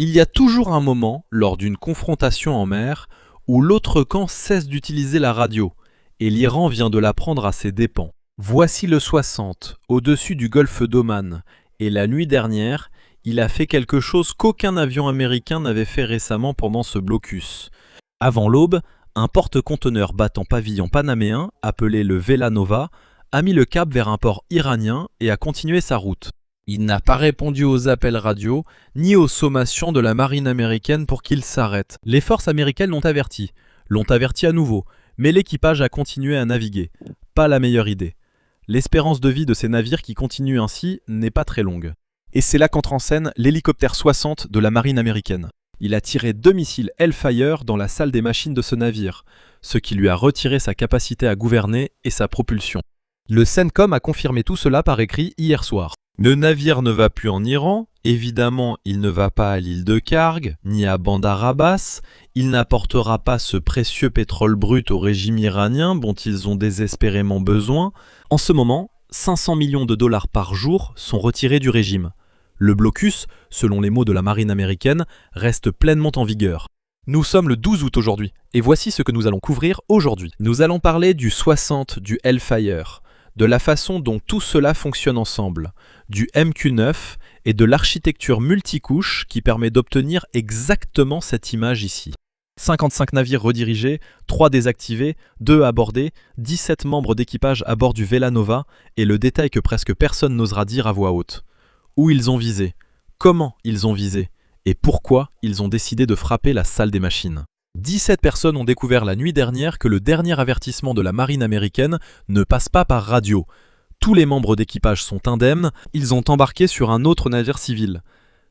Il y a toujours un moment, lors d'une confrontation en mer, où l'autre camp cesse d'utiliser la radio, et l'Iran vient de la prendre à ses dépens. Voici le 60, au-dessus du golfe d'Oman, et la nuit dernière, il a fait quelque chose qu'aucun avion américain n'avait fait récemment pendant ce blocus. Avant l'aube, un porte-conteneurs battant pavillon panaméen, appelé le Vela Nova, a mis le cap vers un port iranien et a continué sa route. Il n'a pas répondu aux appels radio, ni aux sommations de la marine américaine pour qu'il s'arrête. Les forces américaines l'ont averti à nouveau, mais l'équipage a continué à naviguer. Pas la meilleure idée. L'espérance de vie de ces navires qui continuent ainsi n'est pas très longue. Et c'est là qu'entre en scène l'hélicoptère 60 de la marine américaine. Il a tiré 2 missiles Hellfire dans la salle des machines de ce navire, ce qui lui a retiré sa capacité à gouverner et sa propulsion. Le CENTCOM a confirmé tout cela par écrit hier soir. Le navire ne va plus en Iran, évidemment il ne va pas à l'île de Karg, ni à Bandar Abbas, il n'apportera pas ce précieux pétrole brut au régime iranien dont ils ont désespérément besoin. En ce moment, 500 millions de dollars par jour sont retirés du régime. Le blocus, selon les mots de la marine américaine, reste pleinement en vigueur. Nous sommes le 12 août aujourd'hui, et voici ce que nous allons couvrir aujourd'hui. Nous allons parler du 60 du Hellfire, de la façon dont tout cela fonctionne ensemble, du MQ-9 et de l'architecture multicouche qui permet d'obtenir exactement cette image ici. 55 navires redirigés, 3 désactivés, 2 abordés, 17 membres d'équipage à bord du Vela Nova et le détail que presque personne n'osera dire à voix haute. Où ils ont visé, comment ils ont visé et pourquoi ils ont décidé de frapper la salle des machines. 17 personnes ont découvert la nuit dernière que le dernier avertissement de la marine américaine ne passe pas par radio. Tous les membres d'équipage sont indemnes, ils ont embarqué sur un autre navire civil.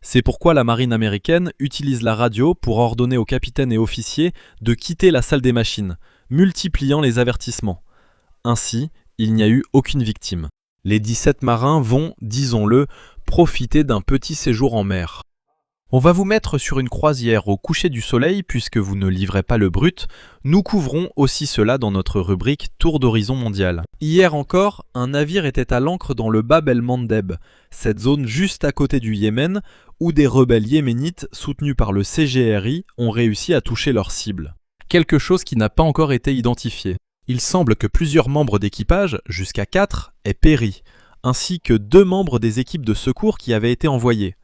C'est pourquoi la marine américaine utilise la radio pour ordonner aux capitaines et officiers de quitter la salle des machines, multipliant les avertissements. Ainsi, il n'y a eu aucune victime. Les 17 marins vont, disons-le, profiter d'un petit séjour en mer. On va vous mettre sur une croisière au coucher du soleil puisque vous ne livrez pas le brut. Nous couvrons aussi cela dans notre rubrique Tour d'horizon mondial. Hier encore, un navire était à l'ancre dans le Bab el-Mandeb, cette zone juste à côté du Yémen où des rebelles yéménites soutenus par le CGRI ont réussi à toucher leur cible. Quelque chose qui n'a pas encore été identifié. Il semble que plusieurs membres d'équipage, jusqu'à 4, aient péri, ainsi que 2 membres des équipes de secours qui avaient été envoyés.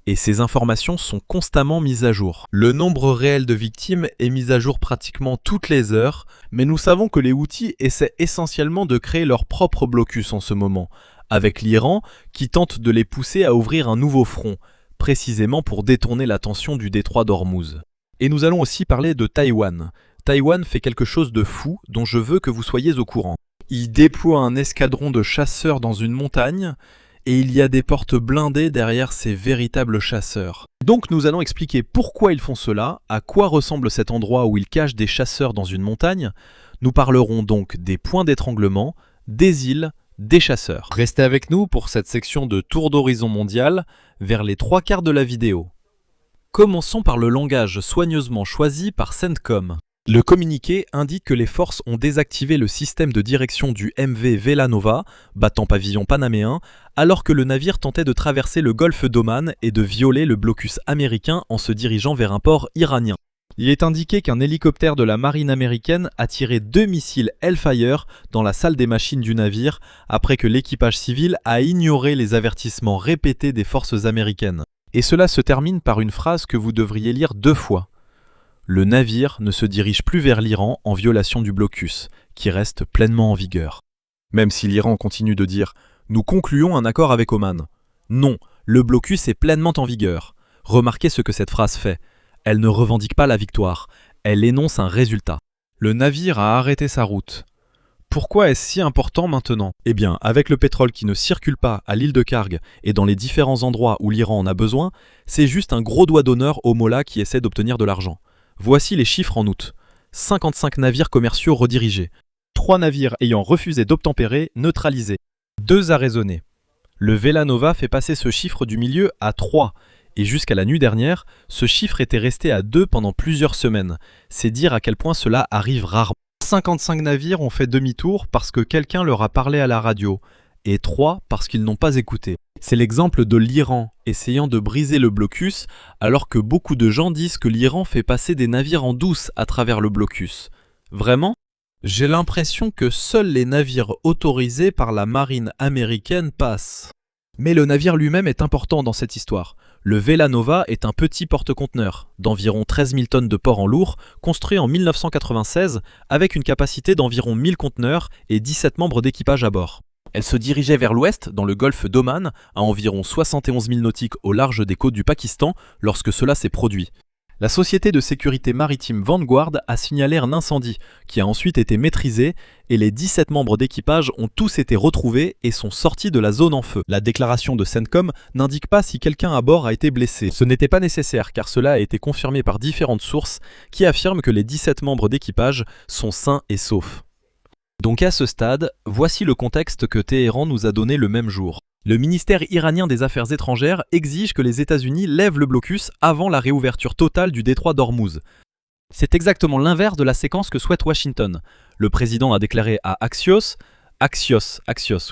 Et ces informations sont constamment mises à jour. Le nombre réel de victimes est mis à jour pratiquement toutes les heures, mais nous savons que les Houthis essaient essentiellement de créer leur propre blocus en ce moment, avec l'Iran qui tente de les pousser à ouvrir un nouveau front, précisément pour détourner l'attention du détroit d'Ormuz. Et nous allons aussi parler de Taïwan. Taïwan fait quelque chose de fou dont je veux que vous soyez au courant. Il déploie un escadron de chasseurs dans une montagne, et il y a des portes blindées derrière ces véritables chasseurs. Donc nous allons expliquer pourquoi ils font cela, à quoi ressemble cet endroit où ils cachent des chasseurs dans une montagne. Nous parlerons donc des points d'étranglement, des îles, des chasseurs. Restez avec nous pour cette section de Tour d'horizon mondial, vers les 3/4 de la vidéo. Commençons par le langage soigneusement choisi par CENTCOM. Le communiqué indique que les forces ont désactivé le système de direction du MV Vela Nova, battant pavillon panaméen, alors que le navire tentait de traverser le golfe d'Oman et de violer le blocus américain en se dirigeant vers un port iranien. Il est indiqué qu'un hélicoptère de la marine américaine a tiré 2 missiles Hellfire dans la salle des machines du navire après que l'équipage civil a ignoré les avertissements répétés des forces américaines. Et cela se termine par une phrase que vous devriez lire 2 fois. Le navire ne se dirige plus vers l'Iran en violation du blocus, qui reste pleinement en vigueur. Même si l'Iran continue de dire « Nous concluons un accord avec Oman ». Non, le blocus est pleinement en vigueur. Remarquez ce que cette phrase fait. Elle ne revendique pas la victoire, elle énonce un résultat. Le navire a arrêté sa route. Pourquoi est-ce si important maintenant? Eh bien, avec le pétrole qui ne circule pas à l'île de Karg et dans les différents endroits où l'Iran en a besoin, c'est juste un gros doigt d'honneur aux mollahs qui essaient d'obtenir de l'argent. Voici les chiffres en août. 55 navires commerciaux redirigés. 3 navires ayant refusé d'obtempérer, neutralisés. 2 arraisonnés. Le Vela Nova fait passer ce chiffre du milieu à 3. Et jusqu'à la nuit dernière, ce chiffre était resté à 2 pendant plusieurs semaines. C'est dire à quel point cela arrive rarement. 55 navires ont fait demi-tour parce que quelqu'un leur a parlé à la radio. et 3 parce qu'ils n'ont pas écouté. C'est l'exemple de l'Iran essayant de briser le blocus alors que beaucoup de gens disent que l'Iran fait passer des navires en douce à travers le blocus. Vraiment ? J'ai l'impression que seuls les navires autorisés par la marine américaine passent. Mais le navire lui-même est important dans cette histoire. Le Vela Nova est un petit porte-conteneurs d'environ 13 000 tonnes de port en lourd, construit en 1996 avec une capacité d'environ 1000 conteneurs et 17 membres d'équipage à bord. Elle se dirigeait vers l'ouest, dans le golfe d'Oman, à environ 71 000 nautiques au large des côtes du Pakistan, lorsque cela s'est produit. La société de sécurité maritime Vanguard a signalé un incendie, qui a ensuite été maîtrisé, et les 17 membres d'équipage ont tous été retrouvés et sont sortis de la zone en feu. La déclaration de CENTCOM n'indique pas si quelqu'un à bord a été blessé. Ce n'était pas nécessaire, car cela a été confirmé par différentes sources qui affirment que les 17 membres d'équipage sont sains et saufs. Donc à ce stade, voici le contexte que Téhéran nous a donné le même jour. Le ministère iranien des Affaires étrangères exige que les États-Unis lèvent le blocus avant la réouverture totale du détroit d'Ormuz. C'est exactement l'inverse de la séquence que souhaite Washington. Le président a déclaré à Axios,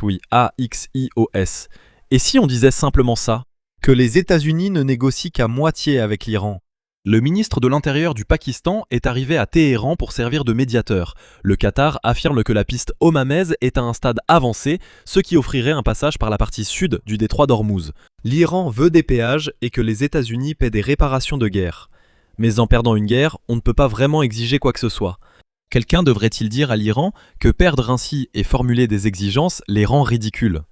oui, A-X-I-O-S. Et si on disait simplement ça ? Que les États-Unis ne négocient qu'à moitié avec l'Iran. Le ministre de l'Intérieur du Pakistan est arrivé à Téhéran pour servir de médiateur. Le Qatar affirme que la piste Omamez est à un stade avancé, ce qui offrirait un passage par la partie sud du détroit d'Ormuz. L'Iran veut des péages et que les États-Unis paient des réparations de guerre. Mais en perdant une guerre, on ne peut pas vraiment exiger quoi que ce soit. Quelqu'un devrait-il dire à l'Iran que perdre ainsi et formuler des exigences les rend ridicules ?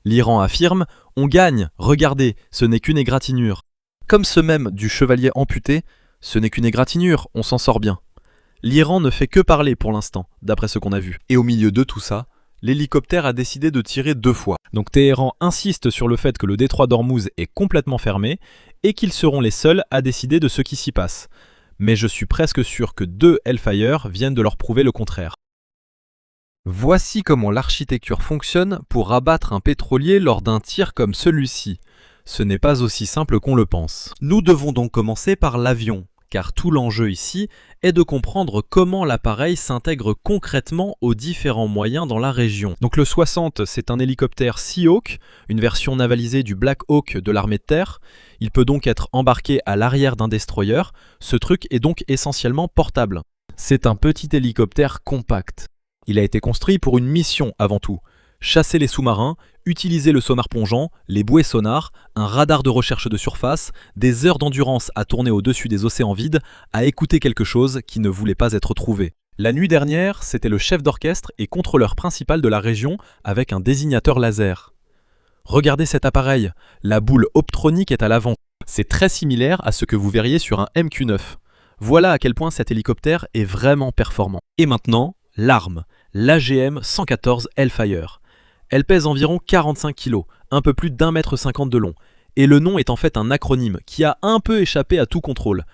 L'Iran affirme « On gagne, regardez, ce n'est qu'une égratignure ». Comme ce même du chevalier amputé, ce n'est qu'une égratignure, on s'en sort bien. L'Iran ne fait que parler pour l'instant, d'après ce qu'on a vu. Et au milieu de tout ça, l'hélicoptère a décidé de tirer 2 fois. Donc Téhéran insiste sur le fait que le détroit d'Ormuz est complètement fermé et qu'ils seront les seuls à décider de ce qui s'y passe. Mais je suis presque sûr que 2 Hellfire viennent de leur prouver le contraire. Voici comment l'architecture fonctionne pour abattre un pétrolier lors d'un tir comme celui-ci. Ce n'est pas aussi simple qu'on le pense. Nous devons donc commencer par l'avion, car tout l'enjeu ici est de comprendre comment l'appareil s'intègre concrètement aux différents moyens dans la région. Donc le 60, c'est un hélicoptère Seahawk, une version navalisée du Black Hawk de l'armée de terre. Il peut donc être embarqué à l'arrière d'un destroyer. Ce truc est donc essentiellement portable. C'est un petit hélicoptère compact. Il a été construit pour une mission avant tout. Chasser les sous-marins, utiliser le sonar plongeant, les bouées sonars, un radar de recherche de surface, des heures d'endurance à tourner au-dessus des océans vides, à écouter quelque chose qui ne voulait pas être trouvé. La nuit dernière, c'était le chef d'orchestre et contrôleur principal de la région avec un désignateur laser. Regardez cet appareil, la boule optronique est à l'avant. C'est très similaire à ce que vous verriez sur un MQ-9. Voilà à quel point cet hélicoptère est vraiment performant. Et maintenant, l'arme, l'AGM-114 Hellfire. Elle pèse environ 45 kg, un peu plus d'1,50 m de long, et le nom est en fait un acronyme qui a un peu échappé à tout contrôle.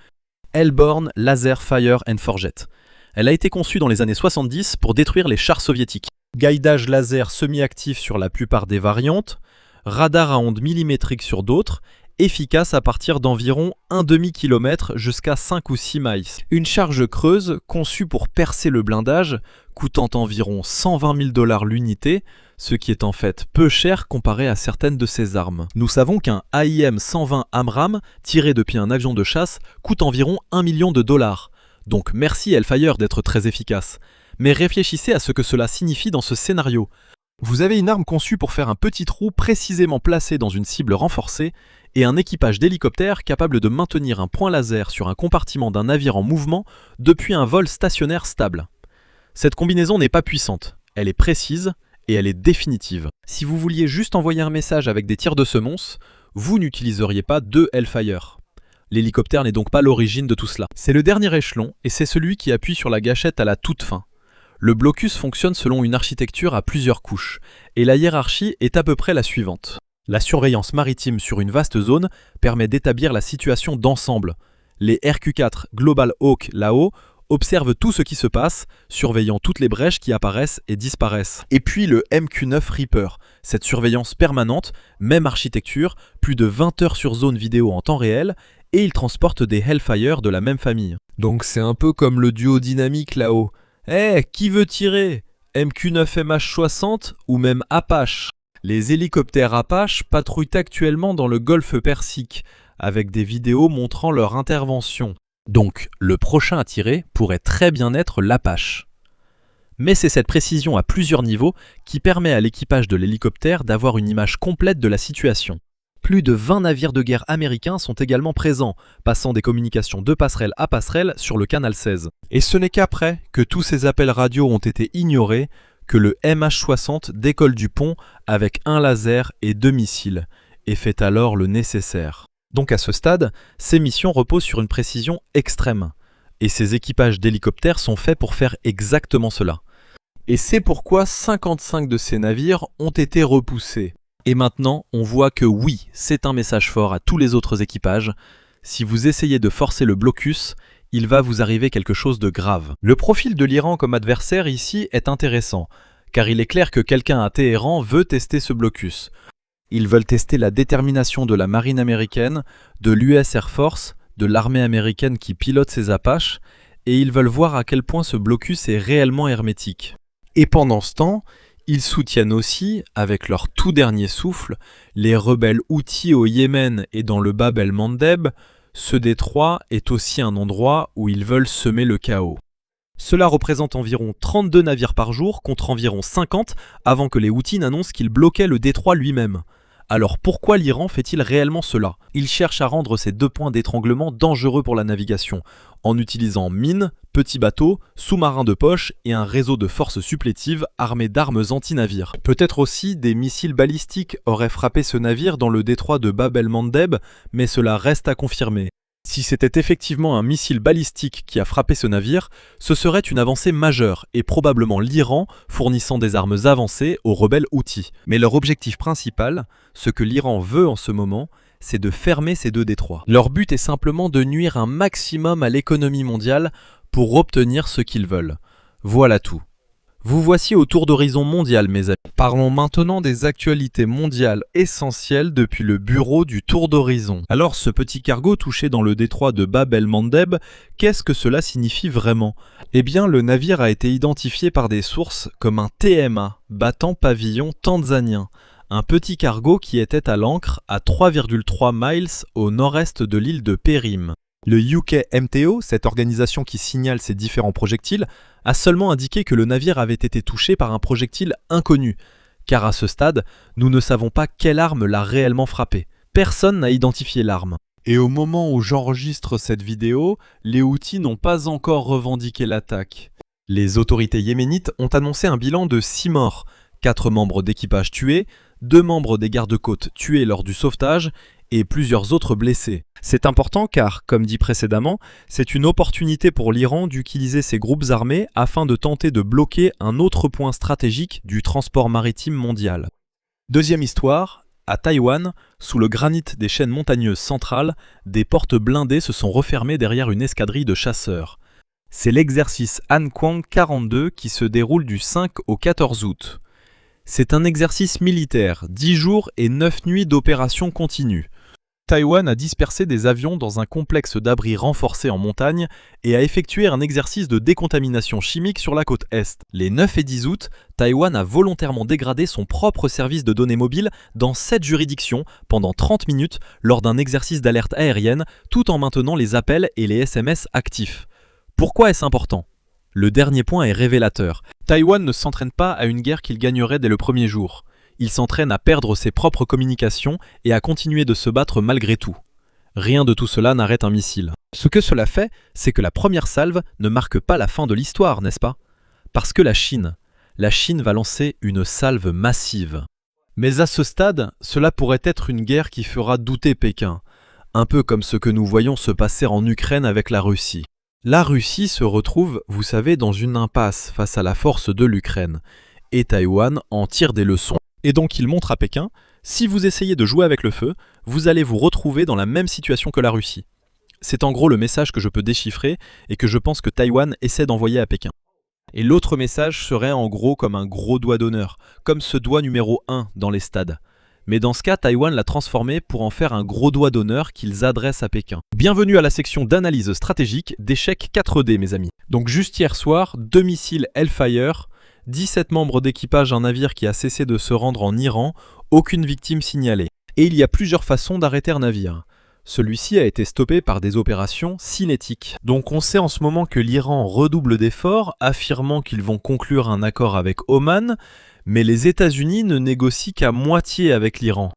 Airborne Laser Fire and Forget. Elle a été conçue dans les années 70 pour détruire les chars soviétiques. Guidage laser semi-actif sur la plupart des variantes, radar à ondes millimétriques sur d'autres, efficace à partir d'environ 1/2 km jusqu'à 5 ou 6 miles. Une charge creuse conçue pour percer le blindage, coûtant environ 120 000 $ l'unité, ce qui est en fait peu cher comparé à certaines de ces armes. Nous savons qu'un AIM-120 AMRAAM, tiré depuis un avion de chasse, coûte environ 1 million de $. Donc merci Hellfire d'être très efficace. Mais réfléchissez à ce que cela signifie dans ce scénario. Vous avez une arme conçue pour faire un petit trou précisément placé dans une cible renforcée et un équipage d'hélicoptères capable de maintenir un point laser sur un compartiment d'un navire en mouvement depuis un vol stationnaire stable. Cette combinaison n'est pas puissante, elle est précise et elle est définitive. Si vous vouliez juste envoyer un message avec des tirs de semonce, vous n'utiliseriez pas 2 Hellfire. L'hélicoptère n'est donc pas l'origine de tout cela. C'est le dernier échelon et c'est celui qui appuie sur la gâchette à la toute fin. Le blocus fonctionne selon une architecture à plusieurs couches, et la hiérarchie est à peu près la suivante. La surveillance maritime sur une vaste zone permet d'établir la situation d'ensemble. Les RQ-4 Global Hawk là-haut observent tout ce qui se passe, surveillant toutes les brèches qui apparaissent et disparaissent. Et puis le MQ-9 Reaper, cette surveillance permanente, même architecture, plus de 20 heures sur zone vidéo en temps réel, et il transporte des Hellfire de la même famille. Donc c'est un peu comme le duo dynamique là-haut. Qui veut tirer ? MQ-9 MH60 ou même Apache ? Les hélicoptères Apache patrouillent actuellement dans le golfe Persique, avec des vidéos montrant leur intervention. Donc, le prochain à tirer pourrait très bien être l'Apache. Mais c'est cette précision à plusieurs niveaux qui permet à l'équipage de l'hélicoptère d'avoir une image complète de la situation. Plus de 20 navires de guerre américains sont également présents, passant des communications de passerelle à passerelle sur le canal 16. Et ce n'est qu'après que tous ces appels radio ont été ignorés que le MH-60 décolle du pont avec un laser et 2 missiles, et fait alors le nécessaire. Donc à ce stade, ces missions reposent sur une précision extrême, et ces équipages d'hélicoptères sont faits pour faire exactement cela. Et c'est pourquoi 55 de ces navires ont été repoussés. Et maintenant, on voit que oui, c'est un message fort à tous les autres équipages. Si vous essayez de forcer le blocus, il va vous arriver quelque chose de grave. Le profil de l'Iran comme adversaire ici est intéressant, car il est clair que quelqu'un à Téhéran veut tester ce blocus. Ils veulent tester la détermination de la marine américaine, de l'US Air Force, de l'armée américaine qui pilote ces Apaches, et ils veulent voir à quel point ce blocus est réellement hermétique. Et pendant ce temps, ils soutiennent aussi, avec leur tout dernier souffle, les rebelles Houthis au Yémen et dans le Bab el-Mandeb. Ce détroit est aussi un endroit où ils veulent semer le chaos. Cela représente environ 32 navires par jour contre environ 50 avant que les Houthis n'annoncent qu'ils bloquaient le détroit lui-même. Alors pourquoi l'Iran fait-il réellement cela? Il cherche à rendre ces 2 points d'étranglement dangereux pour la navigation, en utilisant mines, petits bateaux, sous-marins de poche et un réseau de forces supplétives armées d'armes anti-navires. Peut-être aussi des missiles balistiques auraient frappé ce navire dans le détroit de Bab el-Mandeb, mais cela reste à confirmer. Si c'était effectivement un missile balistique qui a frappé ce navire, ce serait une avancée majeure et probablement l'Iran fournissant des armes avancées aux rebelles Houthis. Mais leur objectif principal, ce que l'Iran veut en ce moment, c'est de fermer ces 2 détroits. Leur but est simplement de nuire un maximum à l'économie mondiale pour obtenir ce qu'ils veulent. Voilà tout. Vous voici au tour d'horizon mondial, mes amis. Parlons maintenant des actualités mondiales essentielles depuis le bureau du tour d'horizon. Alors, ce petit cargo touché dans le détroit de Bab el-Mandeb, qu'est-ce que cela signifie vraiment? Eh bien, le navire a été identifié par des sources comme un TMA, battant pavillon tanzanien. Un petit cargo qui était à l'ancre à 3,3 miles au nord-est de l'île de Périm. Le UK MTO, cette organisation qui signale ces différents projectiles, a seulement indiqué que le navire avait été touché par un projectile inconnu, car à ce stade, nous ne savons pas quelle arme l'a réellement frappé. Personne n'a identifié l'arme. Et au moment où j'enregistre cette vidéo, les Houthis n'ont pas encore revendiqué l'attaque. Les autorités yéménites ont annoncé un bilan de 6 morts, 4 membres d'équipage tués, 2 membres des gardes-côtes tués lors du sauvetage et plusieurs autres blessés. C'est important car, comme dit précédemment, c'est une opportunité pour l'Iran d'utiliser ses groupes armés afin de tenter de bloquer un autre point stratégique du transport maritime mondial. Deuxième histoire, à Taïwan, sous le granit des chaînes montagneuses centrales, des portes blindées se sont refermées derrière une escadrille de chasseurs. C'est l'exercice Hankwang 42 qui se déroule du 5 au 14 août. C'est un exercice militaire, 10 jours et 9 nuits d'opération continue. Taïwan a dispersé des avions dans un complexe d'abris renforcés en montagne et a effectué un exercice de décontamination chimique sur la côte Est. Les 9 et 10 août, Taïwan a volontairement dégradé son propre service de données mobiles dans 7 juridictions pendant 30 minutes lors d'un exercice d'alerte aérienne tout en maintenant les appels et les SMS actifs. Pourquoi est-ce important ? Le dernier point est révélateur. Taïwan ne s'entraîne pas à une guerre qu'il gagnerait dès le premier jour. Il s'entraîne à perdre ses propres communications et à continuer de se battre malgré tout. Rien de tout cela n'arrête un missile. Ce que cela fait, c'est que la première salve ne marque pas la fin de l'histoire, n'est-ce pas? Parce que la Chine va lancer une salve massive. Mais à ce stade, cela pourrait être une guerre qui fera douter Pékin, un peu comme ce que nous voyons se passer en Ukraine avec la Russie. La Russie se retrouve, vous savez, dans une impasse face à la force de l'Ukraine, et Taïwan en tire des leçons. Et donc il montre à Pékin, si vous essayez de jouer avec le feu, vous allez vous retrouver dans la même situation que la Russie. C'est en gros le message que je peux déchiffrer et que je pense que Taïwan essaie d'envoyer à Pékin. Et l'autre message serait en gros comme un gros doigt d'honneur, comme ce doigt numéro 1 dans les stades. Mais dans ce cas, Taïwan l'a transformé pour en faire un gros doigt d'honneur qu'ils adressent à Pékin. Bienvenue à la section d'analyse stratégique d'échecs 4D, mes amis. Donc juste hier soir, 2 missiles Hellfire 17 membres d'équipage d'un navire qui a cessé de se rendre en Iran, aucune victime signalée. Et il y a plusieurs façons d'arrêter un navire. Celui-ci a été stoppé par des opérations cinétiques. Donc on sait en ce moment que l'Iran redouble d'efforts, affirmant qu'ils vont conclure un accord avec Oman, mais les États-Unis ne négocient qu'à moitié avec l'Iran.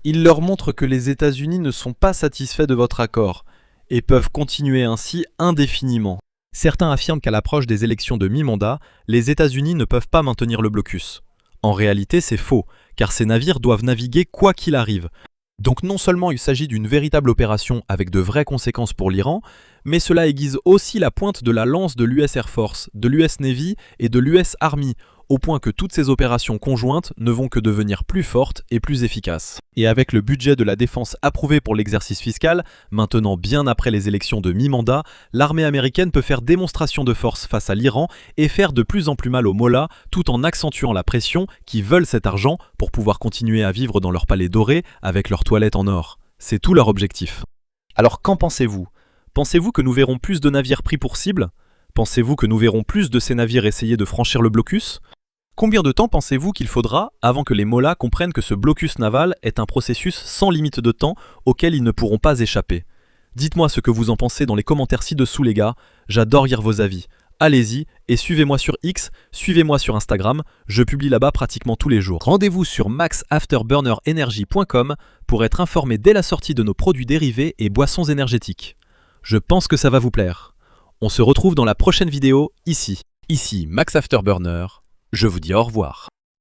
Ils leur montrent que les États-Unis ne sont pas satisfaits de votre accord et peuvent continuer ainsi indéfiniment. Certains affirment qu'à l'approche des élections de mi-mandat, les États-Unis ne peuvent pas maintenir le blocus. En réalité, c'est faux, car ces navires doivent naviguer quoi qu'il arrive. Donc non seulement il s'agit d'une véritable opération avec de vraies conséquences pour l'Iran, mais cela aiguise aussi la pointe de la lance de l'US Air Force, de l'US Navy et de l'US Army, au point que toutes ces opérations conjointes ne vont que devenir plus fortes et plus efficaces. Et avec le budget de la défense approuvé pour l'exercice fiscal, maintenant bien après les élections de mi-mandat, l'armée américaine peut faire démonstration de force face à l'Iran et faire de plus en plus mal aux mollahs, tout en accentuant la pression qui veulent cet argent pour pouvoir continuer à vivre dans leur palais doré avec leurs toilettes en or. C'est tout leur objectif. Alors qu'en pensez-vous ? Pensez-vous que nous verrons plus de navires pris pour cible ? Pensez-vous que nous verrons plus de ces navires essayer de franchir le blocus ? Combien de temps pensez-vous qu'il faudra avant que les mollahs comprennent que ce blocus naval est un processus sans limite de temps auquel ils ne pourront pas échapper? Dites-moi ce que vous en pensez dans les commentaires ci-dessous les gars, j'adore lire vos avis. Allez-y et suivez-moi sur X, suivez-moi sur Instagram, je publie là-bas pratiquement tous les jours. Rendez-vous sur maxafterburnerenergy.com pour être informé dès la sortie de nos produits dérivés et boissons énergétiques. Je pense que ça va vous plaire. On se retrouve dans la prochaine vidéo ici. Ici Max Afterburner. Je vous dis au revoir.